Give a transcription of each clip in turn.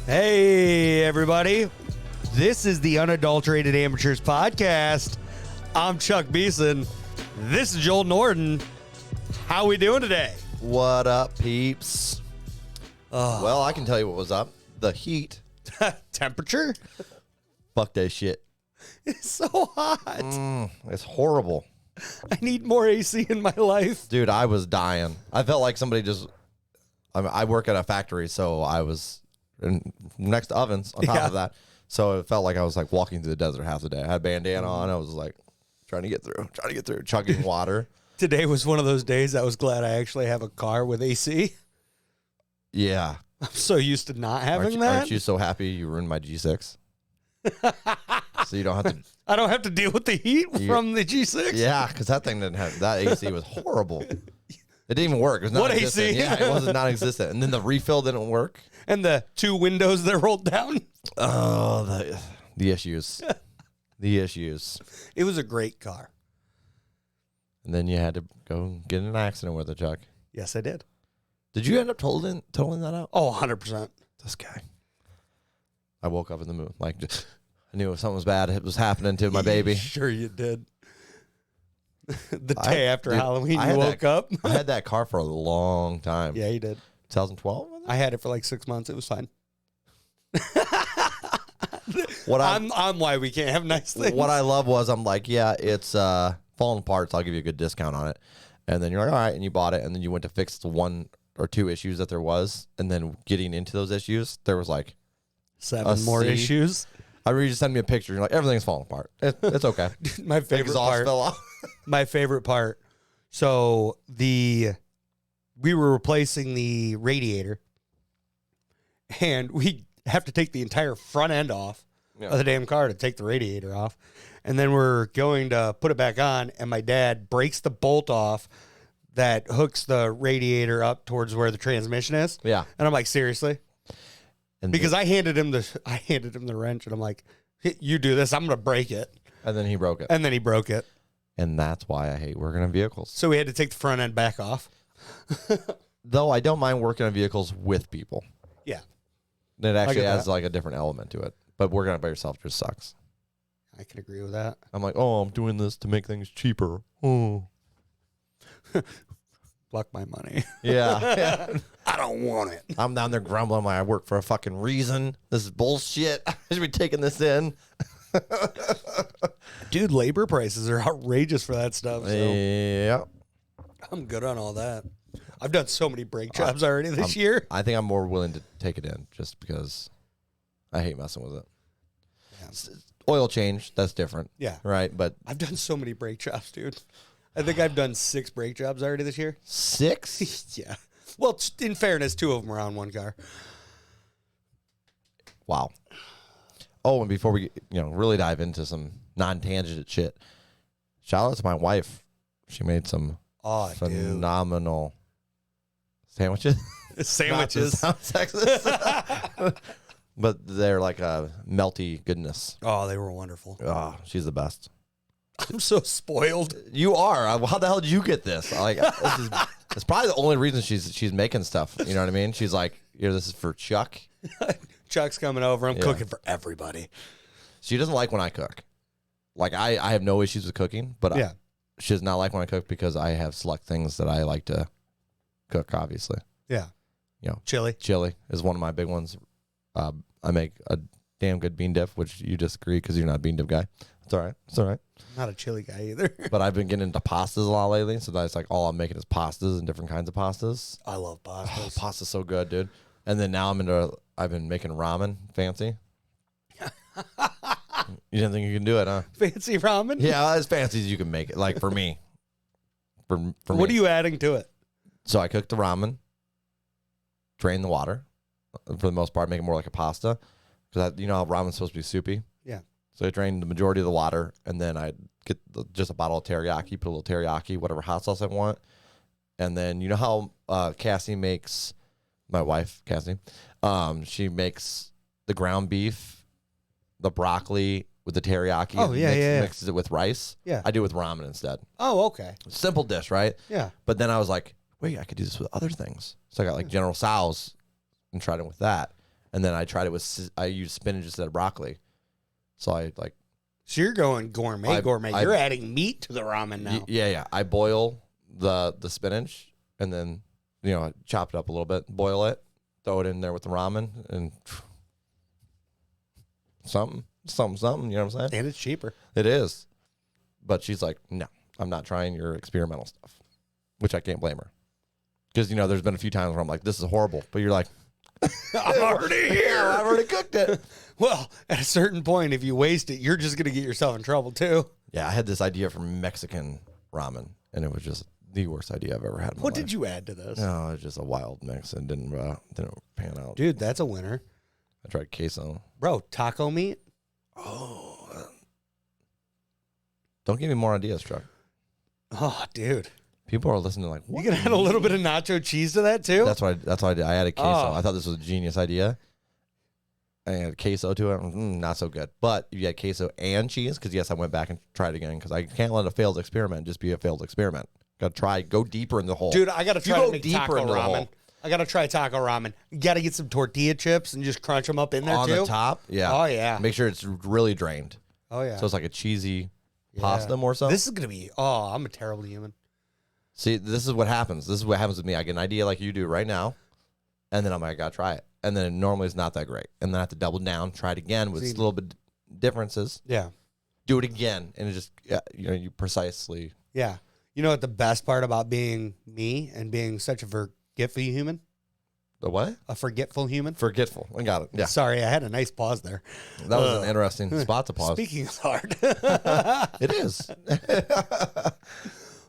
Hey, everybody. This is the Unadulterated Amateurs Podcast. I'm Chuck Beeson. This is Joel Norton. How we doing today? What up, peeps? Well, I can tell you what was up. The heat. Temperature? Fuck that shit. It's so hot. It's horrible. I need more AC in my life. Dude, I was dying. I felt like somebody just... I work at a factory, so I was next to ovens on top of that. So it felt like I was like walking through the desert half the day. I had a bandana on. I was like trying to get through, chugging water. Today was one of those days I was glad I actually have a car with AC. Yeah. I'm so used to not having that. Aren't you so happy you ruined my G6? So you don't have to... I don't have to deal with the heat from the G6. Yeah, because that thing didn't have... That AC was horrible. It didn't even work. It was What non-existent. AC? Yeah, it was non-existent. And then the refill didn't work. And the two windows that rolled down. Oh, the issues. The issues. It was a great car. And then you had to go get in an accident with it, Chuck. Yes, I did. Did you end up totaling that out? Oh, 100%. This guy. I woke up in the moon. Like, just, I knew something was bad. It was happening to my baby. Sure you did. The day after Halloween, I you woke up. I had that car for a long time. Yeah, you did. 2012? I had it for like 6 months. It was fine. What I'm why we can't have nice things. What I love was I'm like, yeah, it's falling apart, so I'll give you a good discount on it. And then you're like, all right, and you bought it, and then you went to fix the one or two issues that there was, and then getting into those issues, there was like 7 more issues. I remember you just sent me a picture. You're like, everything's falling apart. It's okay. My favorite Exhaust part. fell off. My favorite part. So we were replacing the radiator, and we have to take the entire front end off of the damn car to take the radiator off. And then we're going to put it back on, and my dad breaks the bolt off that hooks the radiator up towards where the transmission is. Yeah. And I'm like, seriously? And Because I handed him the wrench, and I'm like, you do this, I'm going to break it. And then he broke it. And then he broke it. And that's why I hate working on vehicles. So we had to take the front end back off. Though I don't mind working on vehicles with people. Yeah. It actually adds that. like a different element to it. But working on it by yourself just sucks. I can agree with that. I'm like, oh, I'm doing this to make things cheaper. Oh. Pluck my money. Yeah. I don't want it. I'm down there grumbling like I work for a fucking reason. This is bullshit. I should be taking this in. Dude, labor prices are outrageous for that stuff. So Yeah. I'm good on all that. I've done so many brake jobs already this year. I think I'm more willing to take it in just because I hate messing with it. Yeah. Oil change, that's different. Yeah. Right? But I've done so many brake jobs, dude. I think I've done 6 brake jobs already this year. 6? Yeah. Well, in fairness, 2 of them were on one car. Wow. Oh, and before we really dive into some non-tangent shit, shout out to my wife. She made some phenomenal sandwiches. Sandwiches. Not to sound sexist. But they're like a melty goodness. Oh, they were wonderful. Oh, she's the best. I'm so spoiled. You are. How the hell did you get this? Like, it's probably the only reason she's making stuff. You know what I mean? She's like, this is for Chuck. Chuck's coming over. I'm cooking for everybody. She doesn't like when I cook. Like, I have no issues with cooking, but she does not like when I cook because I have select things that I like to cook, obviously. Yeah. Chili. Chili is one of my big ones. I make a damn good bean dip, which you disagree because you're not a bean dip guy. It's all right. It's all right. I'm not a chili guy either. But I've been getting into pastas a lot lately, so that's like all I'm making is pastas and different kinds of pastas. I love pastas. Oh, pasta's so good, dude. And then now I've been making ramen fancy. You didn't think you can do it, huh? Fancy ramen? Yeah, as fancy as you can make it. Like for me. For me. What are you adding to it? So I cook the ramen, drain the water. For the most part, make it more like a pasta. Because you know how ramen's supposed to be soupy? Yeah. So I drain the majority of the water, and then I get just a bottle of teriyaki, put a little teriyaki, whatever hot sauce I want. And then you know how Cassie makes, my wife, Cassie, she makes the ground beef, the broccoli, with the teriyaki. Oh, yeah. Mixes it with rice. Yeah. I do it with ramen instead. Oh, okay. Simple dish, right? Yeah. But then I was like, wait, I could do this with other things. So I got like General Tso's and tried it with that. And then I tried it with, I used spinach instead of broccoli. So I like. So you're going gourmet. You're adding meat to the ramen now. Yeah. I boil the spinach and then, I chop it up a little bit, boil it, throw it in there with the ramen and something, you know what I'm saying? And it's cheaper. It is. But she's like, no, I'm not trying your experimental stuff, which I can't blame her. Because, there's been a few times where I'm like, this is horrible. But you're like, I'm already here. I've already cooked it. Well, at a certain point, if you waste it, you're just going to get yourself in trouble, too. Yeah, I had this idea for Mexican ramen, and it was just the worst idea I've ever had in my What life. did you add to this? No, it was just a wild mix and didn't pan out. Dude, that's a winner. I tried queso. Bro, taco meat? Oh. Don't give me more ideas, Chuck. Oh, dude. People are listening like, what? You can add a little bit of nacho cheese to that, too? That's what I did. I added queso. Oh. I thought this was a genius idea. I added queso to it. Not so good. But if you had queso and cheese, because yes, I went back and tried again because I can't let a failed experiment just be a failed experiment. Got to try, go deeper in the hole. Dude, I got to try go to make deeper taco into the ramen. hole. I got to try taco ramen. You got to get some tortilla chips and just crunch them up in there, On too. the top, yeah. Oh, yeah. Make sure it's really drained. Oh, yeah. So it's like a cheesy Yeah. pasta more so. This is going to be, I'm a terrible human. See, this is what happens. This is what happens with me. I get an idea like you do right now, and then I'm like, I got to try it. And then normally it's not that great. And then I have to double down, try it again with a little bit differences. Yeah. Do it again. And it just, you precisely. Yeah. You know what the best part about being me and being such a forgetful human? The what? A forgetful human? Forgetful. I got it. Yeah. Sorry, I had a nice pause there. That was an interesting spot to pause. Speaking is hard. It is.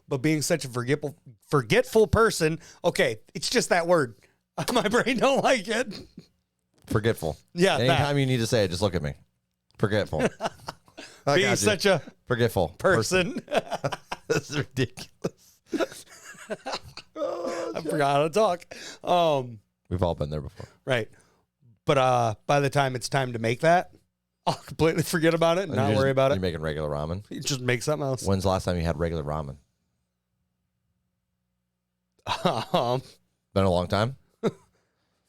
But being such a forgetful person, okay, it's just that word. My brain don't like it. Forgetful. Yeah. Anytime you need to say it, just look at me. Forgetful. Being such a forgetful person. This is ridiculous. I forgot how to talk. We've all been there before. Right. But by the time it's time to make that, I'll completely forget about it and not worry about it. You're making regular ramen. You just make something else. When's the last time you had regular ramen? Been a long time?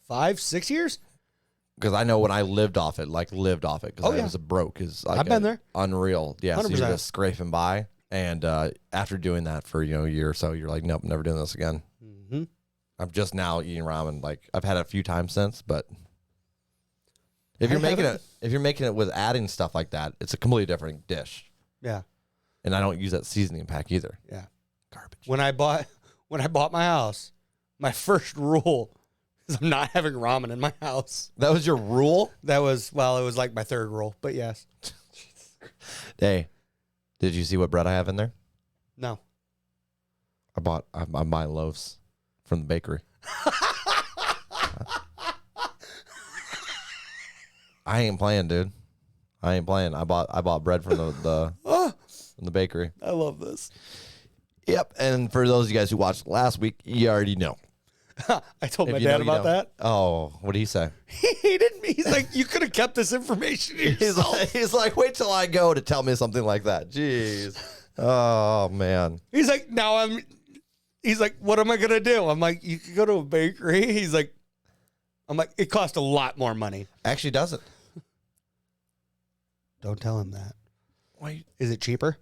5, 6 years? Because I know when I lived off it, because I was broke. I've been there. Unreal. Yeah, 100%. so you're just scraping by. And after doing that for a year or so, you're like, nope, never doing this again. Mm-hmm. I'm just now eating ramen. Like I've had it a few times since, but if you're making it with adding stuff like that, it's a completely different dish. Yeah. And I don't use that seasoning pack either. Yeah. Garbage. When I bought my house, my first rule is I'm not having ramen in my house. That was your rule? It was like my third rule, but yes. Hey, did you see what bread I have in there? No. I'm buying loaves from the bakery. I ain't playing, dude. I ain't playing. I bought bread from the from the bakery. I love this. Yep. And for those of you guys who watched last week, you already know. I told my dad about that. Oh, what did he say? He hated me. He's like, you could have kept this information to yourself. He's like, wait till I go to tell me something like that. Jeez. Oh, man. He's like, what am I going to do? I'm like, you could go to a bakery. I'm like, it cost a lot more money. Actually doesn't. Don't tell him that. Wait. Is it cheaper?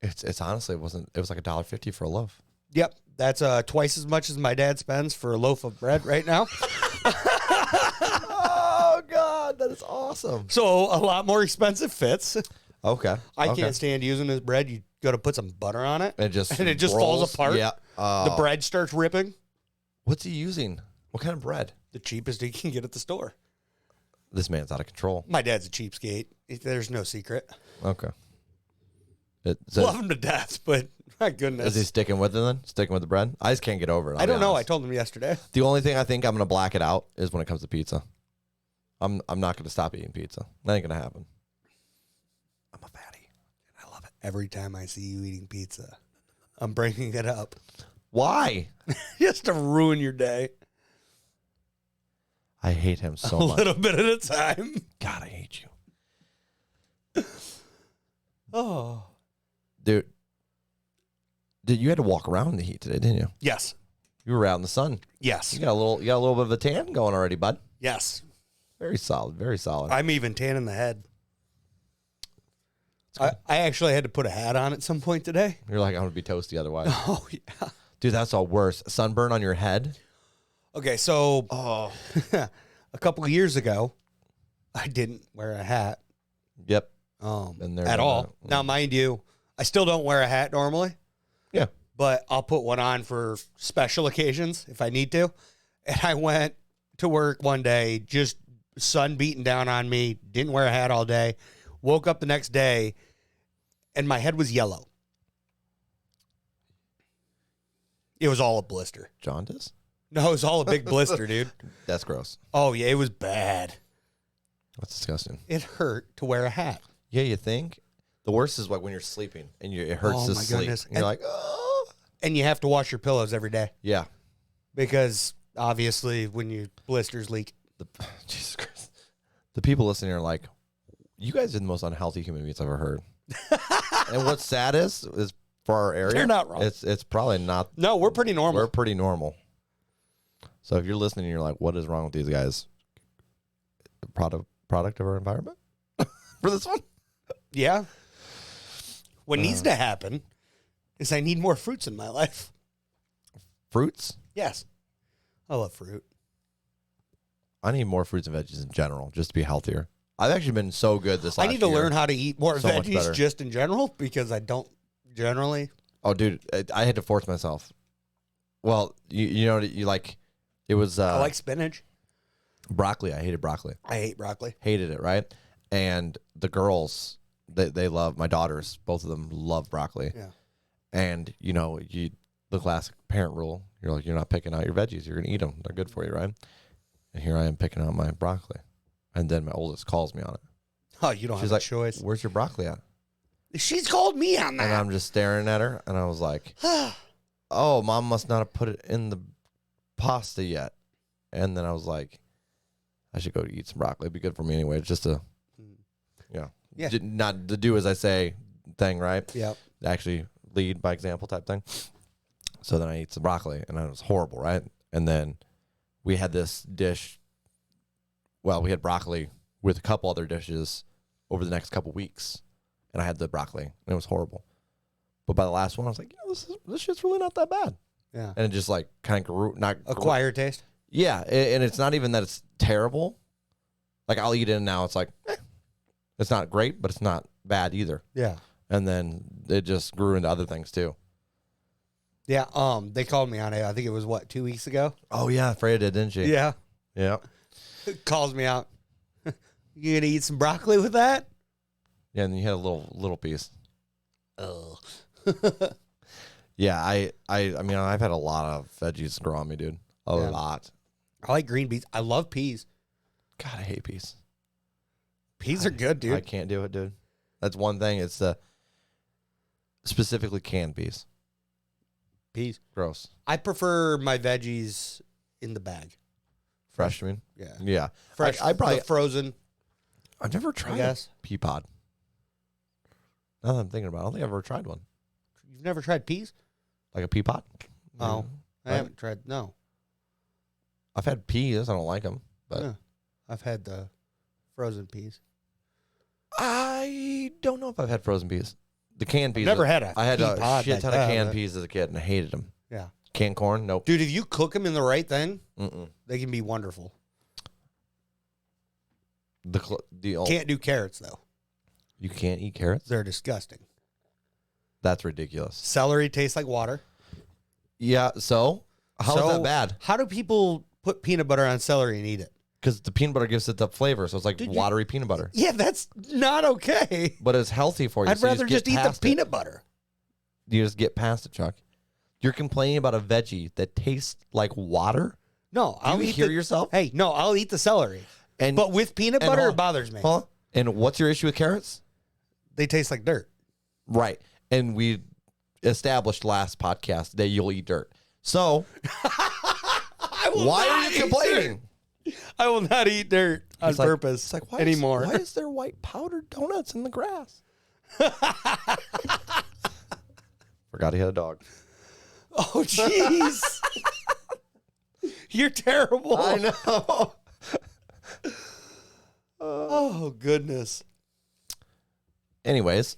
It's honestly, it was like $1.50 for a loaf. Yep. That's twice as much as my dad spends for a loaf of bread right now. Oh, God. That is awesome. So a lot more expensive fits. Okay. I can't stand using his bread. You got to put some butter on it. And it just falls apart. Yeah. The bread starts ripping. What's he using? What kind of bread? The cheapest he can get at the store. This man's out of control. My dad's a cheapskate. There's no secret. Okay. Love him to death, but my goodness. Is he sticking with it then? Sticking with the bread? I just can't get over it. I don't know. I told him yesterday. The only thing I think I'm going to black it out is when it comes to pizza. I'm not going to stop eating pizza. That ain't going to happen. I'm a fatty. I love it. Every time I see you eating pizza, I'm bringing it up. Why? Just to ruin your day. I hate him so much. A much. little bit at a time. God, I hate you. You had to walk around in the heat today, didn't you? Yes. You were out in the sun. Yes. You got a little bit of a tan going already, bud. Yes. Very solid. Very solid. I'm even tanning the head. I actually had to put a hat on at some point today. You're like, I'm going to be toasty otherwise. Oh, yeah. Dude, that's all worse. Sunburn on your head? Okay, so a couple of years ago, I didn't wear a hat Yep. at all. Now, mind you, I still don't wear a hat normally. Yeah. But I'll put one on for special occasions if I need to. And I went to work one day, just sun beating down on me, didn't wear a hat all day, woke up the next day, and my head was yellow. It was all a blister. Jaundice? No, it was all a big blister, dude. That's gross. Oh, yeah, it was bad. That's disgusting. It hurt to wear a hat. Yeah, you think? The worst is like when you're sleeping and it hurts to sleep. Goodness. And you're like, oh. And you have to wash your pillows every day. Yeah. Because obviously when your blisters leak. Jesus Christ. The people listening are like, you guys are the most unhealthy human beings I've ever heard. And what's sad is for our area, they're not wrong. It's probably not. No, we're pretty normal. We're pretty normal. So if you're listening and you're like, what is wrong with these guys? Product of our environment for this one? Yeah. What needs to happen is I need more fruits in my life. Fruits? Yes. I love fruit. I need more fruits and veggies in general just to be healthier. I've actually been so good this last year. I need to learn how to eat more So much veggies better. just in general because I don't generally. Oh, dude, I had to force myself. Well, you know, you like, it was. I like spinach. Broccoli. I hated broccoli. I hate broccoli. Hated it, right? And the girls, they love, my daughters, both of them love broccoli. Yeah. And, you know, the classic parent rule, you're like, you're not picking out your veggies. You're going to eat them. They're good for you, right? And here I am picking out my broccoli. And then my oldest calls me on it. Oh, you don't She's have like, a choice. where's your broccoli at? She's called me on that. And I'm just staring at her. And I was like, oh, Mom must not have put it in the pasta yet. And then I was like, I should go eat some broccoli. It'd be good for me anyway. It's just a, Yeah. not to do as I say thing, right? Yep. Actually lead by example type thing. So then I ate some broccoli, and it was horrible, right? And then we had this dish. Well, we had broccoli with a couple other dishes over the next couple weeks, and I had the broccoli, and it was horrible. But by the last one, I was like, this shit's really not that bad. Yeah. And it just like kind of grew, Acquired taste. Yeah, and it's not even that it's terrible. Like I'll eat it, and now it's like, it's not great, but it's not bad either. Yeah. And then it just grew into other things too. Yeah. They called me on it. I think it was 2 weeks ago. Oh yeah, Freya did, didn't she? Yeah. Yeah. Calls me out. You gonna eat some broccoli with that? Yeah, and you had a little piece. Oh. Yeah, I mean I've had a lot of veggies grow on me, dude. A lot. I like green beans. I love peas. God, I hate peas. Peas are good, dude. I can't do it, dude. That's one thing. It's the specifically canned peas. Peas. Gross. I prefer my veggies in the bag. Fresh, I mean? Yeah. Yeah. Fresh. I probably the frozen. I've never tried a pea pod. Now that I'm thinking about it, I don't think I've ever tried one. You've never tried peas? Like a pea pod? No. I haven't tried. No. I've had peas. I don't like them, but Yeah. I've had the frozen peas. I don't know if I've had frozen peas. The canned peas. Never had a I had pea a pod shit like ton that, of canned but- peas as a kid, and I hated them. Yeah. Canned corn? Nope. Dude, if you cook them in the right thing, Mm-mm. they can be wonderful. The old, Can't do carrots, though. you can't eat carrots? They're disgusting. That's ridiculous. Celery tastes like water. Yeah, so how is that bad? How do people put peanut butter on celery and eat it? Because the peanut butter gives it the flavor, so it's like watery peanut butter. Yeah, that's not okay. But it's healthy for you. I'd so rather you just eat get the past peanut butter. You just get past it, Chuck. You're complaining about a veggie that tastes like water? No, Do I'll you eat hear yourself? Hey, no, I'll eat the celery. But with peanut butter, hold- it bothers me. Huh? And what's your issue with carrots? They taste like dirt. Right. And we established last podcast that you'll eat dirt. So why are you complaining? I will not eat dirt on It's like- purpose It's like, why anymore. why is there white powdered donuts in the grass? Forgot Forgot he had a dog. Oh, jeez. You're terrible. I know. Oh, goodness. Anyways,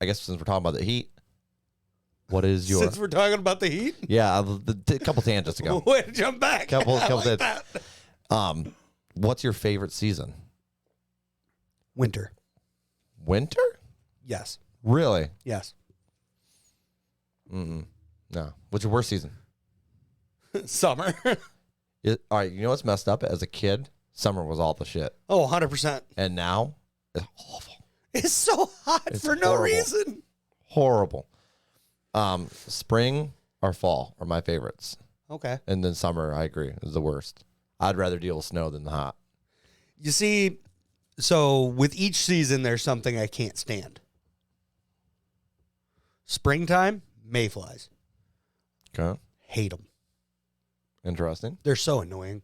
I guess since we're talking about the heat, what is your... Since we're talking about the heat? Yeah, a couple tangents ago. Way to jump back. Couple like that. that. What's your favorite season? Winter. Winter? Yes. Really? Yes. No. What's your worst season? Summer. All right, you know what's messed up? As a kid, summer was all the shit. Oh, 100%. And now, it's awful. It's so hot It's for no horrible. reason. Horrible. Spring or fall are my favorites. Okay. And then summer, I agree, is the worst. I'd rather deal with snow than the hot. You see, so with each season, there's something I can't stand. Springtime, mayflies. Okay. Hate them. Interesting. They're so annoying.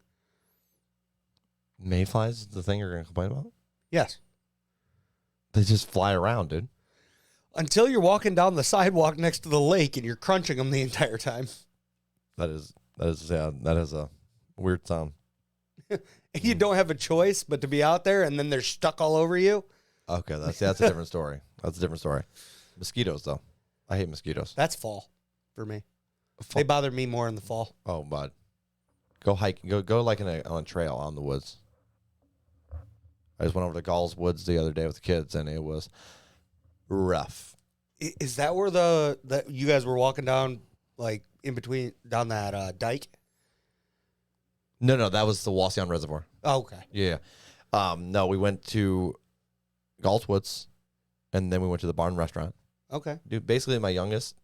Mayflies is the thing you're going to complain about? Yes. They just fly around, dude. Until you're walking down the sidewalk next to the lake and you're crunching them the entire time. That is a weird sound. And you don't have a choice but to be out there, and then they're stuck all over you. Okay, that's a different story. That's a different story. Mosquitoes, though. I hate mosquitoes. That's fall for me. They bother me more in the fall. Oh, bud. Go hiking. Go like on a trail out in the woods. I just went over to Gall's Woods the other day with the kids, and it was rough. Is that where that you guys were walking down, like in between down that dike? No, that was the Wasion Reservoir. Oh, okay. Yeah. No, we went to Gall's Woods, and then we went to the Barn Restaurant. Okay. Dude, basically my youngest,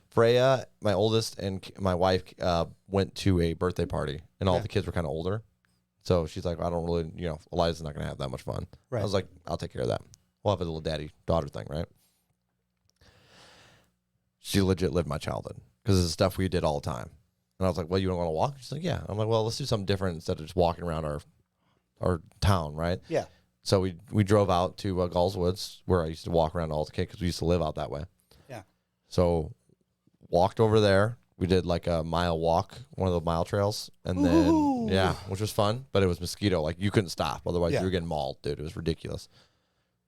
Freya, my oldest, and my wife went to a birthday party, and all the kids were kind of older. So she's like, I don't really, Eliza's not going to have that much fun. Right. I was like, I'll take care of that. We'll have a little daddy-daughter thing, right? She legit lived my childhood because it's stuff we did all the time. And I was like, well, you don't want to walk? She's like, yeah. I'm like, well, let's do something different instead of just walking around our town, right? Yeah. So we drove out to Gall's Woods, where I used to walk around all the kids because we used to live out that way. Yeah. So walked over there. We did like a mile walk, one of the mile trails, and then which was fun, but it was mosquito. Like you couldn't stop, otherwise you were getting mauled, dude. It was ridiculous.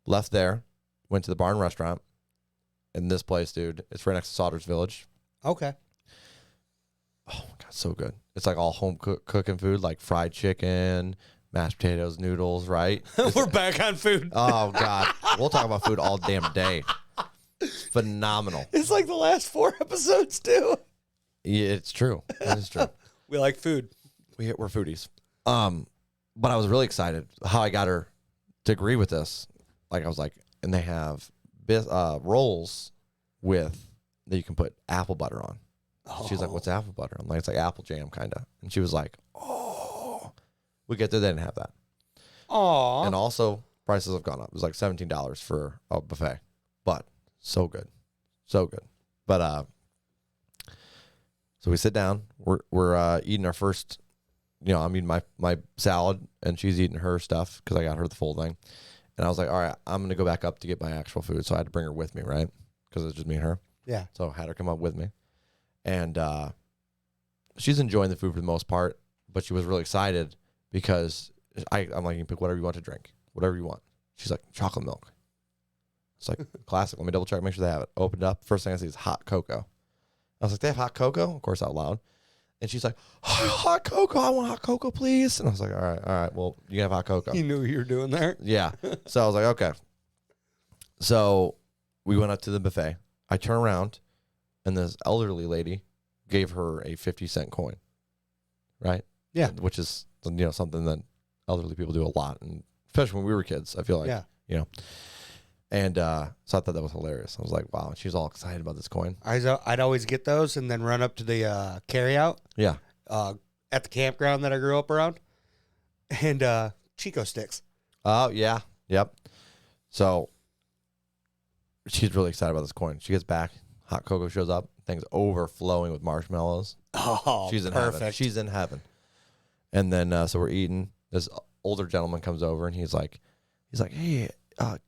Left there, went to the Barn Restaurant, and this place, dude, it's right next to Sauter's Village. Okay. Oh my god, so good. It's like all home cooking food, like fried chicken, mashed potatoes, noodles, right? We're back on food. Oh god, we'll talk about food all damn day. Phenomenal. It's like the last 4 episodes too. Yeah, it's true. It is true. We like food. We're foodies. But I was really excited how I got her to agree with this. Like I was like, and they have rolls that you can put apple butter on. Oh. She's like, what's apple butter? I'm like, it's like apple jam kind of. And she was like, oh. We get there, they didn't have that. Aw. And also, prices have gone up. It was like $17 for a buffet. But so good. So good. But so we sit down. We're eating our first, I'm eating my salad, and she's eating her stuff because I got her the full thing. And I was like, all right, I'm going to go back up to get my actual food. So I had to bring her with me, right? Because it was just me and her. Yeah. So I had her come up with me. And she's enjoying the food for the most part, but she was really excited because I'm like, you can pick whatever you want to drink, whatever you want. She's like, chocolate milk. It's like, classic. Let me double check, make sure they have it. Opened up. First thing I see is hot cocoa. I was like, they have hot cocoa? Of course, out loud. And she's like, hot cocoa. I want hot cocoa, please. And I was like, all right. Well, you can have hot cocoa. You knew what you were doing there. Yeah. So I was like, okay. So we went up to the buffet. I turn around, and this elderly lady gave her a 50-cent coin. Right? Yeah. Which is, something that elderly people do a lot. And especially when we were kids, I feel like, And so I thought that was hilarious. I was like, wow. She was all excited about this coin. I'd always get those and then run up to the carryout. Yeah. At the campground that I grew up around. And Chico sticks. Oh, yeah. Yep. So she's really excited about this coin. She gets back. Hot cocoa shows up. Thing's overflowing with marshmallows. Oh, she's in perfect. heaven. She's in heaven. And then so we're eating. This older gentleman comes over, and he's like, hey,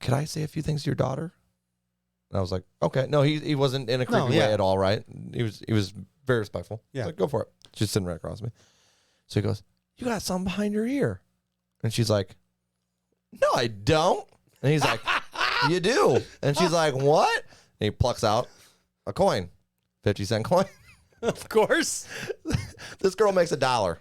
could I say a few things to your daughter? And I was like, okay. No, he wasn't in a creepy way at all, right? He was very respectful. Yeah. Like, go for it. She's sitting right across me. So he goes, you got something behind your ear. And she's like, no, I don't. And he's like, you do. And she's like, what? And he plucks out a coin, 50-cent coin. Of course. This girl makes $1.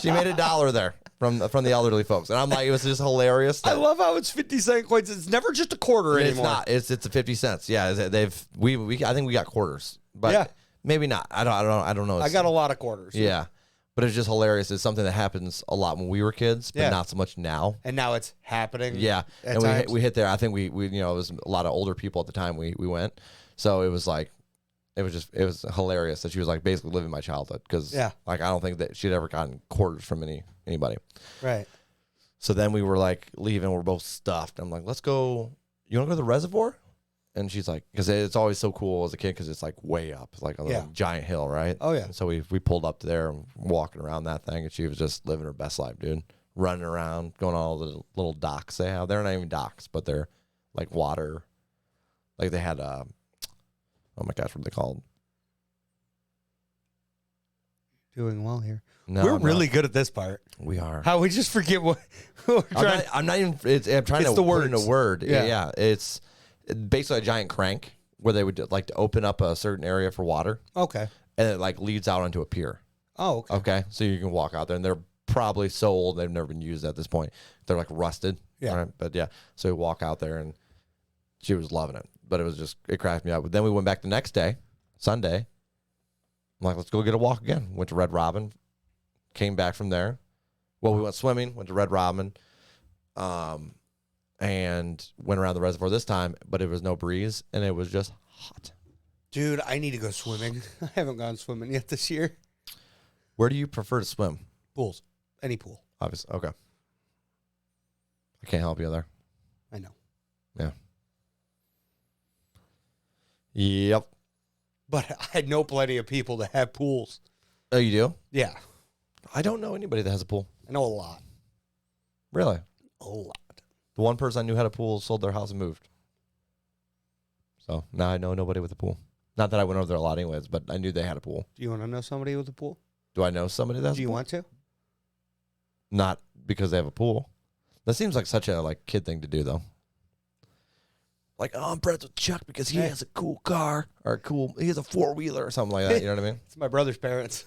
She made $1 there from the elderly folks. And I'm like, it was just hilarious. I love how it's 50-cent coins. It's never just a quarter anymore. It's not. It's a 50 cents. Yeah, I think we got quarters. But yeah. Maybe not. I don't know. I got a lot of quarters. Yeah. But it's just hilarious. It's something that happens a lot when we were kids, but not so much now. And now it's happening. Yeah. And we hit there. I think we it was a lot of older people at the time we went. So it was like it was hilarious that she was like basically living my childhood because like I don't think that she'd ever gotten quarters from anybody. Right. So then we were like leaving, we're both stuffed. I'm like, let's go. You want to go to the reservoir? And she's like, because it's always so cool as a kid because it's like way up, it's like on a giant hill, right? Oh yeah. And so we pulled up there and walking around that thing, and she was just living her best life, dude. Running around, going on all the little docks they have. They're not even docks, but they're like water. Like they had oh my gosh, what are they called? Doing well here. No, we're really good at this part. We are. How we just forget what we're trying. I'm not even. I'm trying to put in a word. Yeah. It's basically a giant crank where they would like to open up a certain area for water. Okay. And it like leads out onto a pier. Oh, okay. Okay. So you can walk out there, and they're probably so old they've never been used at this point. They're like rusted. Yeah. Right? But yeah. So we walk out there, and she was loving it. But it cracked me up. But then we went back the next day, Sunday. I'm like, let's go get a walk again. Went to Red Robin. Came back from there. Well, we went swimming, went to Red Robin. And went around the reservoir this time, but it was no breeze, and it was just hot. Dude, I need to go swimming. I haven't gone swimming yet this year. Where do you prefer to swim? Pools. Any pool. Obviously. Okay. I can't help you there. I know. Yeah. Yep. But I know plenty of people that have pools. Oh, you do? Yeah. I don't know anybody that has a pool. I know a lot. Really? A lot. The one person I knew had a pool sold their house and moved. So now I know nobody with a pool. Not that I went over there a lot anyways, but I knew they had a pool. Do you want to know somebody with a pool? Do I know somebody that has Do a you pool? want to? Not because they have a pool. That seems like such a like kid thing to do, though. Like, oh, I'm friends with Chuck because he has a cool car or he has a 4-wheeler or something like that. You know what I mean? It's my brother's parents.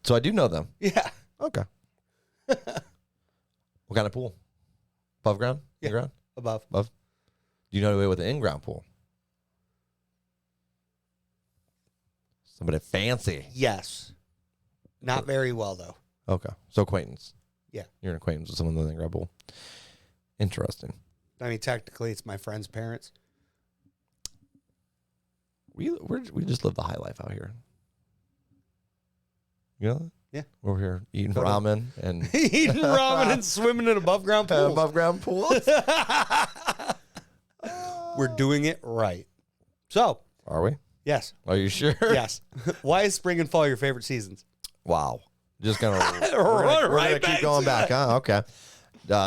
So I do know them. Yeah. Okay. What kind of pool? Above ground? Yeah. In-ground? Above. Do you know anybody with an in-ground pool? Somebody fancy. Yes. Not very well, though. Okay. So acquaintance. Yeah. You're an acquaintance with someone with an in-ground pool. Interesting. I mean, technically, it's my friend's parents. We just live the high life out here. You know? Yeah. We're here eating ramen and Eating ramen and swimming in above ground pools. above ground pools. We're doing it right. So, Are we? yes. Are you sure? Yes. Why is spring and fall your favorite seasons? Wow. Just gonna Run right keep back going to back, that. huh? Okay.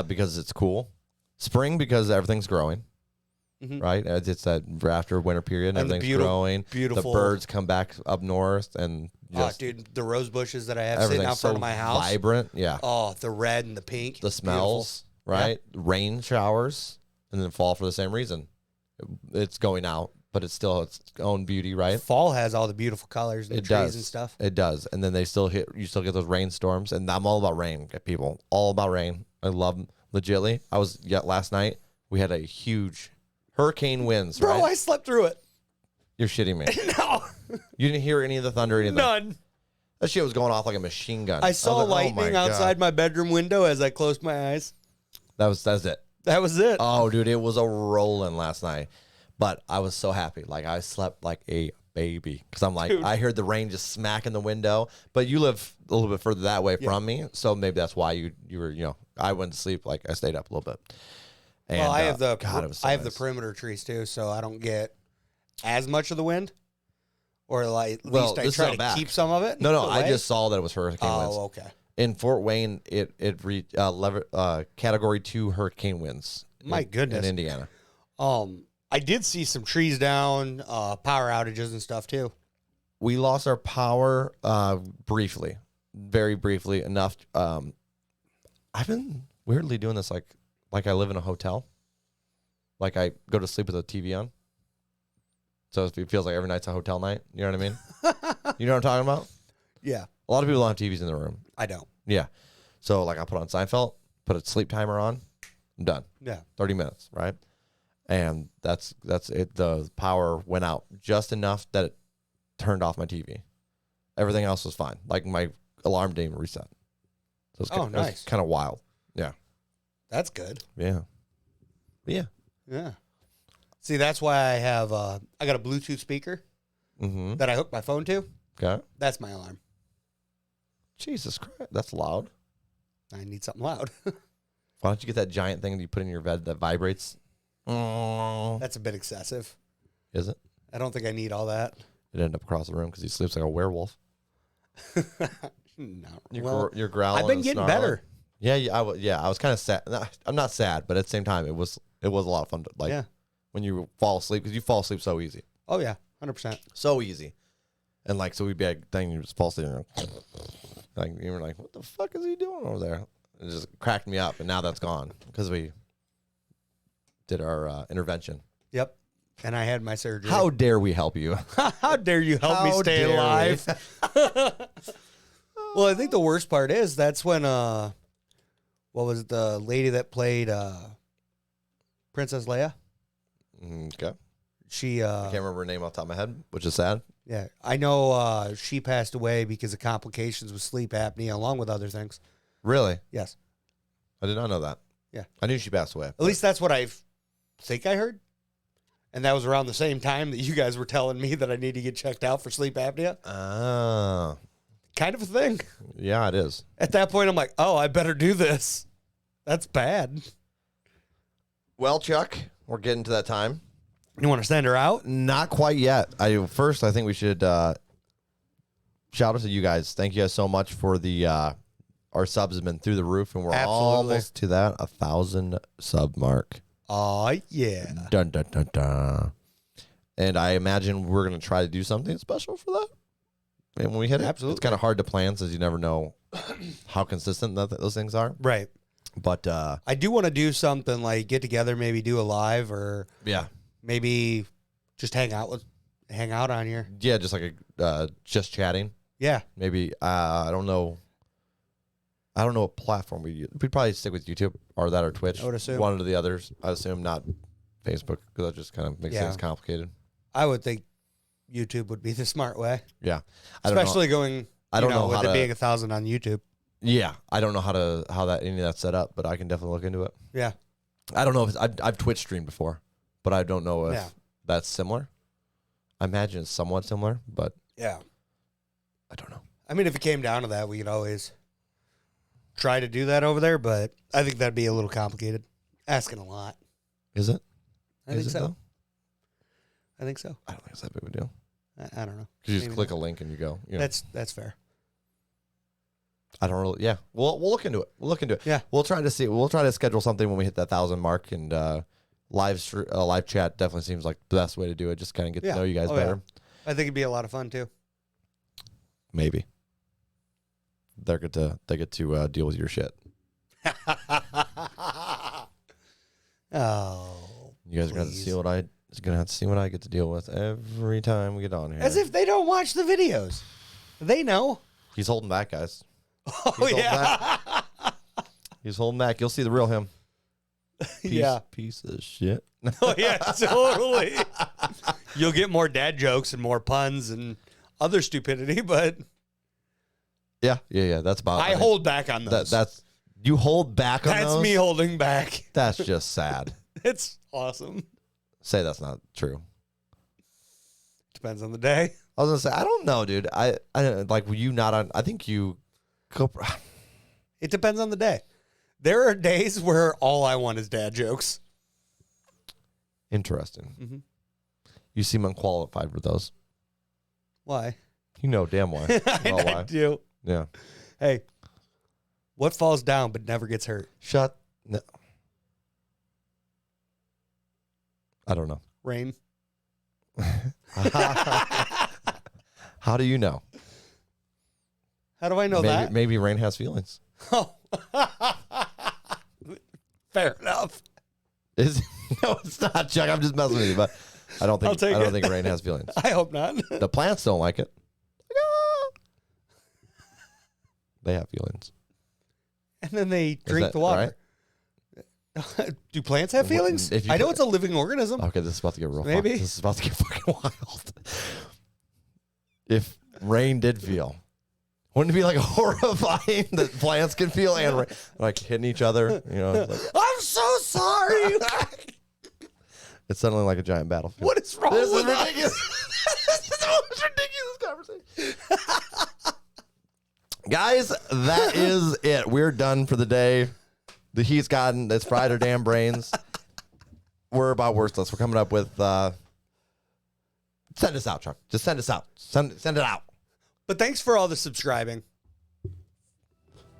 Because it's cool. Spring because everything's growing. Mhm. Right? It's that after winter period and And the everything's growing. beautiful- The birds come back up north and just Dude, the rose bushes that I have sitting everything's out front so of my house. vibrant. Yeah. Oh, the red and the pink. The smells, right? Rain showers, and then fall for the same reason. It's going out, but it's still its own beauty, Beautiful. right? Fall has all the beautiful colors and the It trees does. and stuff. It does. And then you still get those rainstorms. And I'm all about rain, people. All about rain. I love them. Legitly. Last night, we had a huge hurricane winds, Bro, right? I slept through it. You're shitting me. No. You didn't hear any of the thunder or anything? None. That shit was going off like a machine gun. I saw was like, oh lightning my God. outside my bedroom window as I closed my eyes. That's it. That was it. Oh, dude, it was a rolling last night. But I was so happy. Like, I slept like a baby. Because I'm like, Dude. I heard the rain just smacking the window. But you live a little bit further that way from me. So maybe that's why you were, I went to sleep. Like, I stayed up a little bit. And, Well, I have the God, it was so I have the nice. perimeter trees too, so I don't get as much of the wind. Or like at Well, least I this is try out to back. keep some of it. No, away. I just saw that it was hurricane winds. Oh, okay. In Fort Wayne, it reached Category 2 hurricane winds. My in goodness. Indiana. I did see some trees down, power outages and stuff too. We lost our power briefly, very briefly enough. I've been weirdly doing this like I live in a hotel. Like I go to sleep with the TV on. So it feels like every night's a hotel night. You know what I mean? You know what I'm talking about? Yeah. A lot of people don't have TVs in their room. I don't. Yeah. So like I put on Seinfeld, put a sleep timer on, I'm done. Yeah. 30 minutes, right? And that's it. The power went out just enough that it turned off my TV. Everything else was fine. Like my alarm didn't even reset. So it was kind of wild. Yeah. That's good. Yeah. Yeah. Yeah. See, that's why I have I got a Bluetooth speaker that I hook my phone to. Okay. That's my alarm. Jesus Christ, that's loud. I need something loud. Why don't you get that giant thing that you put in your bed that vibrates? That's a bit excessive. Is it? I don't think I need all that. It ended up across the room because he sleeps like a werewolf. No. You're growling. I've been getting better. Yeah, I was kind of sad. I'm not sad, but at the same time, it was a lot of fun. When you fall asleep, because you fall asleep so easy. Oh yeah, 100%. So easy. And so we'd be like, dang, you just fall asleep. And you were like, what the fuck is he doing over there? It just cracked me up, and now that's gone because we did our intervention. Yep. And I had my surgery. How dare we help you? How dare you help me stay alive? Well, I think the worst part is that's when what was it, the lady that played Princess Leia? Okay. She I can't remember her name off the top of my head, which is sad. Yeah. I know she passed away because of complications with sleep apnea along with other things. Really? Yes. I did not know that. Yeah. I knew she passed away. At least that's what I think I heard. And that was around the same time that you guys were telling me that I need to get checked out for sleep apnea. Kind of a thing. Yeah, it is. At that point, I'm like, oh, I better do this. That's bad. Well, Chuck, we're getting to that time. You want to send her out? Not quite yet. I think we should shout out to you guys. Thank you guys so much for the our subs have been through the roof, and we're almost to that 1,000 sub mark. Oh yeah! Dun dun dun dun. And I imagine we're gonna try to do something special for that. And when we hit it, it's kind of hard to plan since you never know how consistent those things are. Right. But I do want to do something like get together, maybe do a live, or maybe just hang out on here. Yeah, just like just chatting. Yeah. Maybe I don't know. I don't know what platform we'd probably stick with YouTube or that or Twitch. I would assume one of the others. I assume not Facebook because that just kind of makes things complicated. I would think YouTube would be the smart way. Yeah, especially going. I don't know with how it being 1,000 on YouTube. Yeah, I don't know how any of that's set up, but I can definitely look into it. Yeah, I don't know if I've Twitch streamed before, but I don't know if that's similar. I imagine it's somewhat similar, but yeah, I don't know. I mean, if it came down to that, we could always try to do that over there, but I think that'd be a little complicated. Asking a lot. Is it? I think so. I think so. I don't think it's that big of a deal. I don't know. You just click a link and you go. You know. That's fair. I don't really. Yeah, we'll look into it. Yeah, we'll try to see. We'll try to schedule something when we hit that 1,000 mark, and live chat definitely seems like the best way to do it. Just kind of get to know you guys better. Yeah. I think it'd be a lot of fun too. Maybe they get to deal with your shit. Oh, you guys are gonna have to see what I get to deal with every time we get on here. As if they don't watch the videos. They know. He's holding back, guys. He's holding back. You'll see the real him. Piece of shit. Oh yeah, totally. You'll get more dad jokes and more puns and other stupidity, but yeah. That's about. I hold back on those. That's you hold back on those. That's me holding back. That's just sad. It's awesome. Say that's not true. Depends on the day. I was gonna say I don't know, dude. I like were you not on? I think you. It depends on the day. There are days where all I want is dad jokes. Interesting. Mm-hmm. You seem unqualified for those. Why? You know damn why. I do. Yeah. Hey, what falls down but never gets hurt? No. I don't know. Rain. How do you know? How do I know that? Maybe rain has feelings. Oh. Fair enough. No, it's not, Chuck. I'm just messing with you, but I don't think rain has feelings. I hope not. The plants don't like it. They have feelings. And then they drink the water. Right? Do plants have feelings? I know it's a living organism. Okay, this is about to get real. Maybe. This is about to get fucking wild. If rain did feel, wouldn't it be like horrifying that plants can feel and like hitting each other? You know, like, I'm so sorry. It's suddenly like a giant battlefield. What is wrong This with is us? ridiculous. This is the most ridiculous conversation. Guys, that is it. We're done for the day. The heat's gotten, it's fried our damn brains. We're about worthless. We're coming up with, send us out, Chuck. Just send us out. Send it out. But thanks for all the subscribing.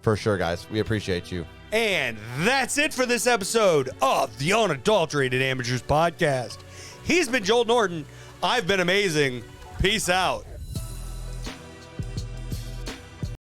For sure, guys. We appreciate you. And that's it for this episode of the Unadulterated Amateurs Podcast. He's been Joel Norton. I've been amazing. Peace out.